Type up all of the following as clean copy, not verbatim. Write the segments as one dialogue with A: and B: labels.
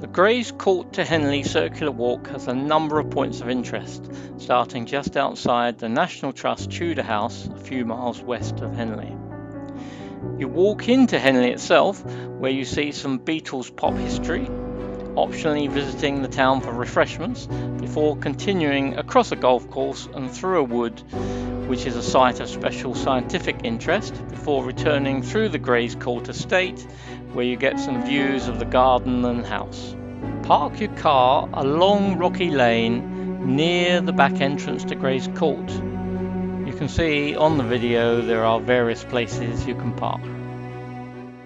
A: The Grays Court to Henley circular walk has a number of points of interest, starting just outside the National Trust Tudor house a few miles west of Henley. You walk into Henley itself, where you see some Beatles pop history, optionally visiting the town for refreshments, before continuing across a golf course and through a wood, which is a site of special scientific interest, before returning through the Grays Court estate, where you get some views of the garden and house. Park your car along Rocky Lane near the back entrance to Grays Court. You can see on the video there are various places you can park.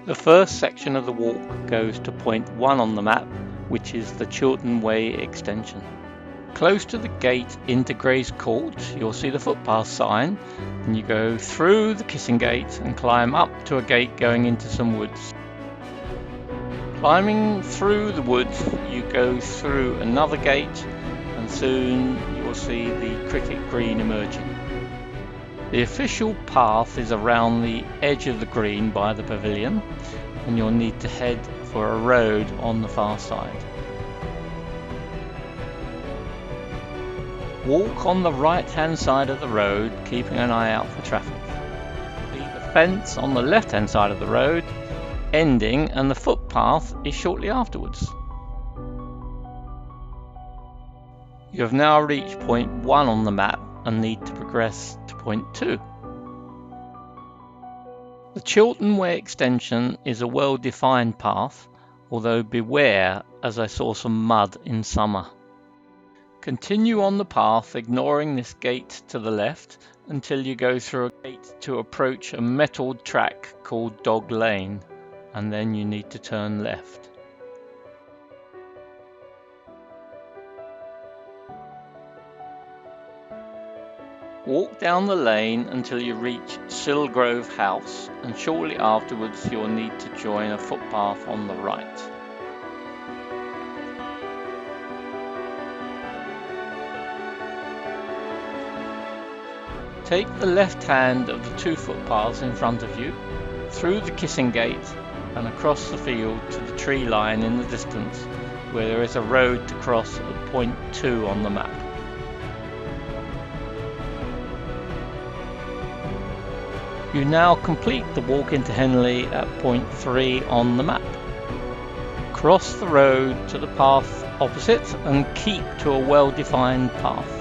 A: The first section of the walk goes to point 1 on the map, which is the Chilterns Way extension. Close to the gate into Grays Court, you'll see the footpath sign, and you go through the Kissing Gate and climb up to a gate going into some woods. Climbing through the woods, you go through another gate, and soon you will see the cricket green emerging. The official path is around the edge of the green by the pavilion, and you'll need to head for a road on the far side. Walk on the right hand side of the road, keeping an eye out for traffic. See the fence on the left hand side of the road ending, and the footpath is shortly afterwards. You have now reached point 1 on the map and need to progress to point 2. The Chilterns Way extension is a well-defined path, although beware, as I saw some mud in summer. Continue on the path, ignoring this gate to the left, until you go through a gate to approach a metalled track called Dog Lane, and then you need to turn left. Walk down the lane until you reach Silgrove House, and shortly afterwards you'll need to join a footpath on the right. Take the left hand of the 2 footpaths in front of you, through the Kissing Gate and across the field to the tree line in the distance, where there is a road to cross at point 2 on the map. You now complete the walk into Henley at point 3 on the map. Cross the road to the path opposite and keep to a well-defined path.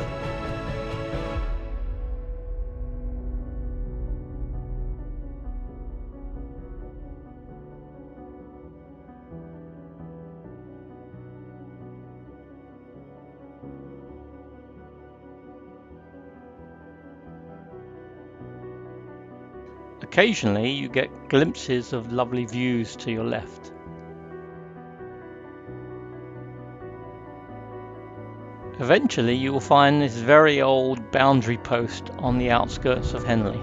A: Occasionally you get glimpses of lovely views to your left. Eventually you will find this very old boundary post on the outskirts of Henley.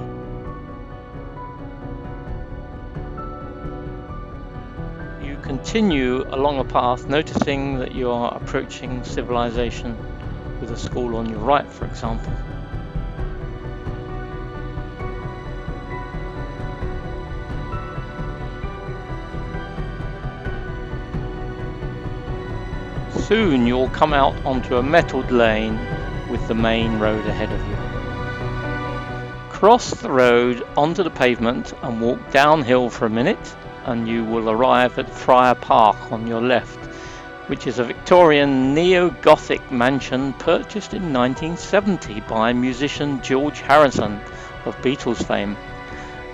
A: You continue along a path, noticing that you are approaching civilization, with a school on your right, for example. Soon you'll come out onto a metalled lane with the main road ahead of you. Cross the road onto the pavement and walk downhill for a minute, and you will arrive at Friar Park on your left, which is a Victorian neo-Gothic mansion purchased in 1970 by musician George Harrison of Beatles fame.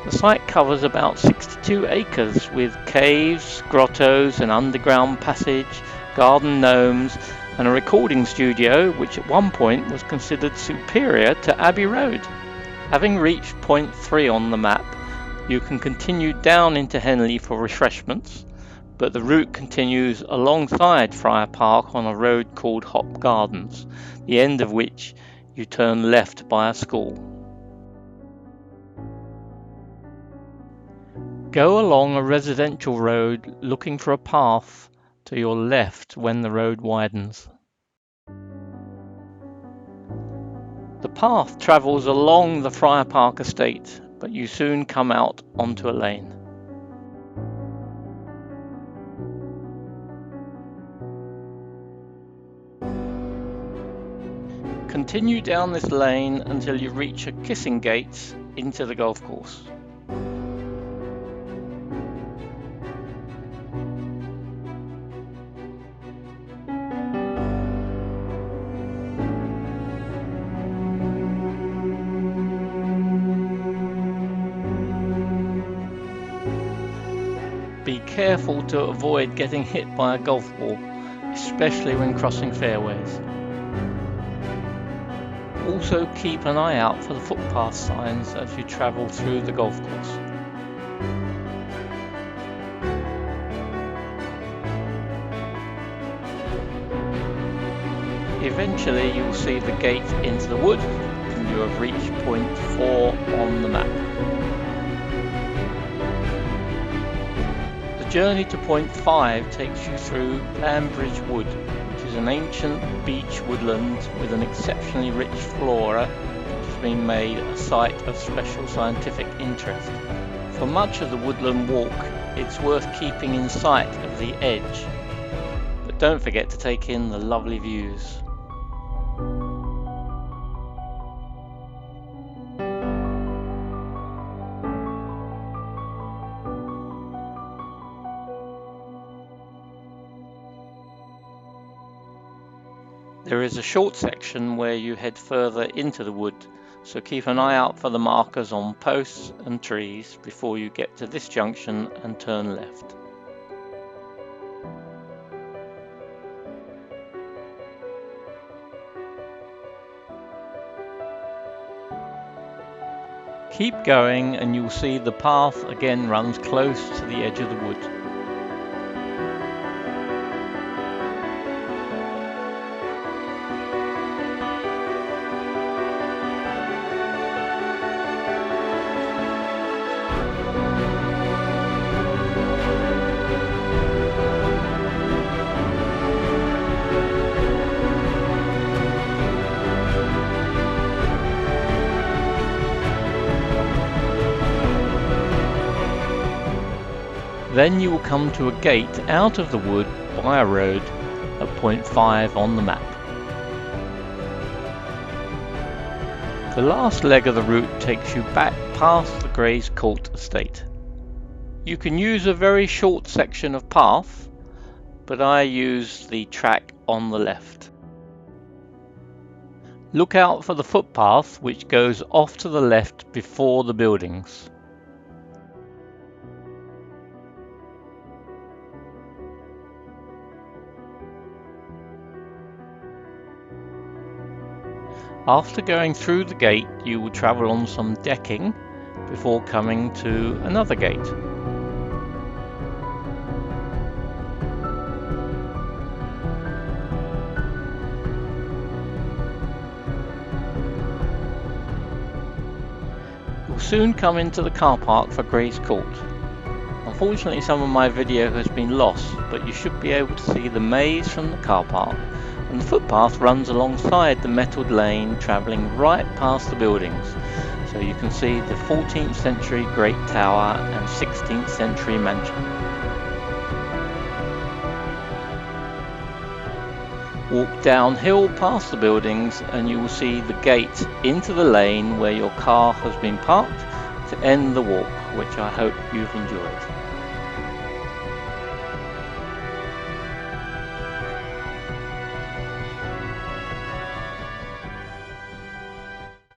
A: The site covers about 62 acres with caves, grottos, an underground passage, garden gnomes, and a recording studio which at one point was considered superior to Abbey Road. Having reached point 3 on the map, you can continue down into Henley for refreshments, but the route continues alongside Friar Park on a road called Hop Gardens, the end of which you turn left by a school. Go along a residential road looking for a path to your left when the road widens. The path travels along the Friar Park estate, but you soon come out onto a lane. Continue down this lane until you reach a kissing gate into the golf course. Be careful to avoid getting hit by a golf ball, especially when crossing fairways. Also keep an eye out for the footpath signs as you travel through the golf course. Eventually you will see the gate into the wood and you have reached point 4 on the map. The journey to point 5 takes you through Lambridge Wood, which is an ancient beech woodland with an exceptionally rich flora which has been made a site of special scientific interest. For much of the woodland walk, it's worth keeping in sight of the edge, but don't forget to take in the lovely views. There is a short section where you head further into the wood, so keep an eye out for the markers on posts and trees before you get to this junction and turn left. Keep going and you'll see the path again runs close to the edge of the wood. Then you will come to a gate out of the wood by a road at point 5 on the map. The last leg of the route takes you back past the Gray's Court estate. You can use a very short section of path, but I use the track on the left. Look out for the footpath which goes off to the left before the buildings. After going through the gate, you will travel on some decking before coming to another gate. You'll soon come into the car park for Gray's Court. Unfortunately, some of my video has been lost, but you should be able to see the maze from the car park, and the footpath runs alongside the metalled lane, travelling right past the buildings, so you can see the 14th century Great Tower and 16th century mansion. Walk downhill past the buildings and you will see the gate into the lane where your car has been parked to end the walk, which I hope you've enjoyed.